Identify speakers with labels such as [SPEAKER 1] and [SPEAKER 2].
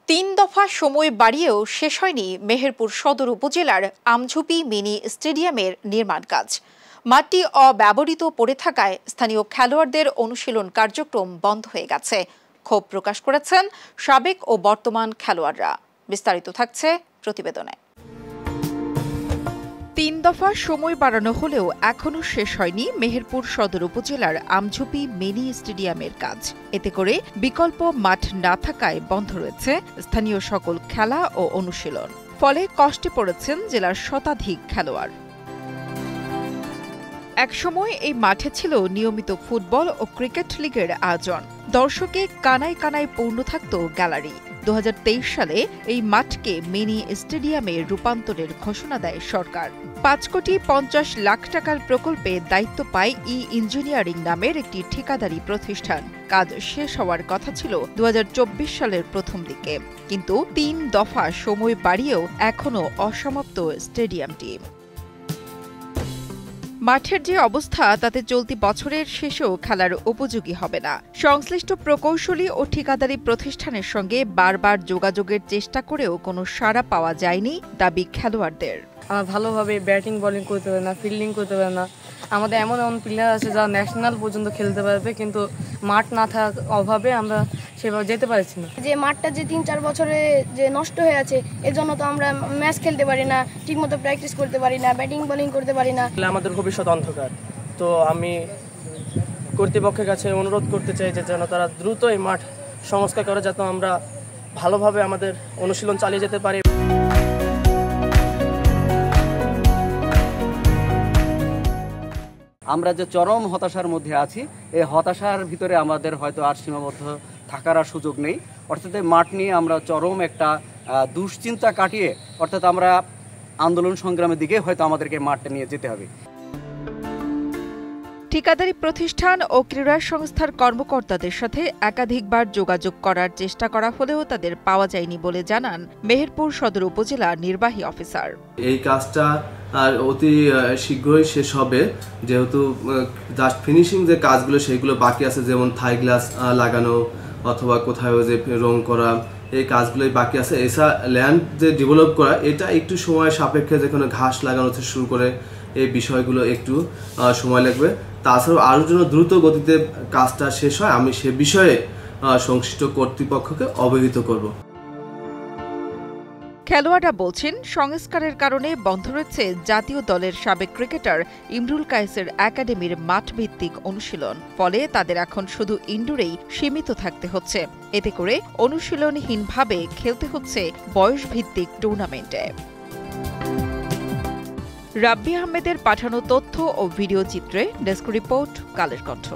[SPEAKER 1] তিন দফা সময় বাড়িয়েও শেষ হয়নি মেহেরপুর সদর উপজেলার আমঝুপি মিনি স্টেডিয়ামের নির্মাণ কাজ। মাঠটি অব্যবহৃত পড়ে থাকায় স্থানীয় খেলোয়াড়দের অনুশীলন কার্যক্রম বন্ধ হয়ে গেছে। ক্ষোভ প্রকাশ করেছেন সাবেক ও বর্তমান খেলোয়াড়রা। বিস্তারিত থাকছে প্রতিবেদনে। তিন দফা সময় বাড়ানো হলেও এখনও শেষ হয়নি মেহেরপুর সদর উপজেলার আমঝুপি মিনি স্টেডিয়ামের কাজ। এতে করে বিকল্প মাঠ না থাকায় বন্ধ রয়েছে স্থানীয় সকল খেলা ও অনুশীলন। ফলে কষ্টে পড়েছেন জেলার শতাধিক খেলোয়াড়। একসময় এই মাঠে ছিল নিয়মিত ফুটবল ও ক্রিকেট লিগের আয়োজন। দর্শকে কানায় কানায় পূর্ণ থাকত গ্যালারি। 2023 সালে এই মাঠকে মিনি স্টেডিয়ামে রূপান্তরের ঘোষণা দেয় সরকার। 5,50,00,000 টাকার প্রকল্পে দায়িত্ব পায় ইঞ্জিনিয়ারিং নামের একটি ঠিকাদারি প্রতিষ্ঠান। কাজ শেষ হওয়ার কথা ছিল 2024 সালের প্রথম দিকে, কিন্তু 3 দফা সময় বাড়িয়েও এখনও অসমাপ্ত স্টেডিয়ামটি। মাঠের যে অবস্থা তাতে চলতি বছরের শেষেও খেলার উপযোগী হবে না। সংশ্লিষ্ট প্রকৌশলী ও ঠিকাদারি প্রতিষ্ঠানের সঙ্গে বারবার যোগাযোগের চেষ্টা করেও কোনো সাড়া পাওয়া যায়নি দাবি খেলোয়াড়দের।
[SPEAKER 2] ভালোভাবে ব্যাটিং বোলিং করতে পারে না, ফিল্ডিং করতে পারে না। আমাদের এমন এমন প্লেয়ার আছে যারা ন্যাশনাল পর্যন্ত খেলতে পারবে, কিন্তু মাঠ না থাকার অভাবে আমরা সেভাবে যেতে পারছি না।
[SPEAKER 3] যে মাঠটা যে 3-4 বছরে যে নষ্ট হয়ে আছে, এজন্য তো আমরা ম্যাচ খেলতে পারি না, ঠিকমতো প্র্যাকটিস করতে পারি না, ব্যাটিং বোলিং করতে পারি না।
[SPEAKER 2] আমাদের ভবিষ্যৎ অন্ধকার। তো আমি কর্তৃপক্ষের কাছে অনুরোধ করতে চাই যে যেন তারা দ্রুত এই মাঠ সংস্কার করে, যাতে আমরা ভালোভাবে আমাদের অনুশীলন চালিয়ে যেতে পারি।
[SPEAKER 4] আমরা যে চরম হতাশার মধ্যে আছি, এই হতাশার ভিতরে আমাদের হয়তো আর সীমাবদ্ধ থাকার আর সুযোগ নেই। অর্থাৎ এই মাঠ নিয়ে আমরা চরম একটা দুশ্চিন্তা কাটিয়ে অর্থাৎ আমরা আন্দোলন সংগ্রামের দিকে হয়তো আমাদেরকে মাঠটা নিয়ে যেতে হবে।
[SPEAKER 1] ঠিকাদারি প্রতিষ্ঠান ও ক্রীড়া সংস্থার কর্মকর্তাদের সাথে একাধিকবার যোগাযোগ করার চেষ্টা করা হলেও তাদের পাওয়া যায়নি বলে জানান মেহেরপুর সদর উপজেলা নির্বাহী অফিসার।
[SPEAKER 5] এই কাজটা আর অতি শীঘ্রই শেষ হবে, যেহেতু জাস্ট ফিনিশিং যে কাজগুলো সেগুলো বাকি আছে, যেমন থাই গ্লাস লাগানো অথবা কোথাও যে রং করা, এই কাজগুলোই বাকি আছে। এছাড়া ল্যান্ড যে ডেভেলপ করা, এটা একটু সময় সাপেক্ষে, যেখানে ঘাস লাগানো থেকে শুরু করে এই বিষয়গুলো একটু সময় লাগবে। তাছাড়াও আরও জন্য দ্রুত গতিতে কাজটা শেষ হয়, আমি সে বিষয়ে সংশ্লিষ্ট কর্তৃপক্ষকে অবহিত করব।
[SPEAKER 1] খেলোয়াড়রা বলছেন, সংস্কারের কারণে বন্ধ রয়েছে জাতীয় দলের সাবেক ক্রিকেটার ইমরুল কায়েসের একাডেমির মাঠভিত্তিক অনুশীলন। ফলে তাদের এখন শুধু ইনডোরেই সীমিত থাকতে হচ্ছে। এতে করে অনুশীলনহীনভাবে খেলতে হচ্ছে বয়সভিত্তিক টুর্নামেন্টে। রাব্বি আহমেদের পাঠানো তথ্য ও ভিডিও চিত্রে ডেস্ক রিপোর্ট, কালের কণ্ঠ।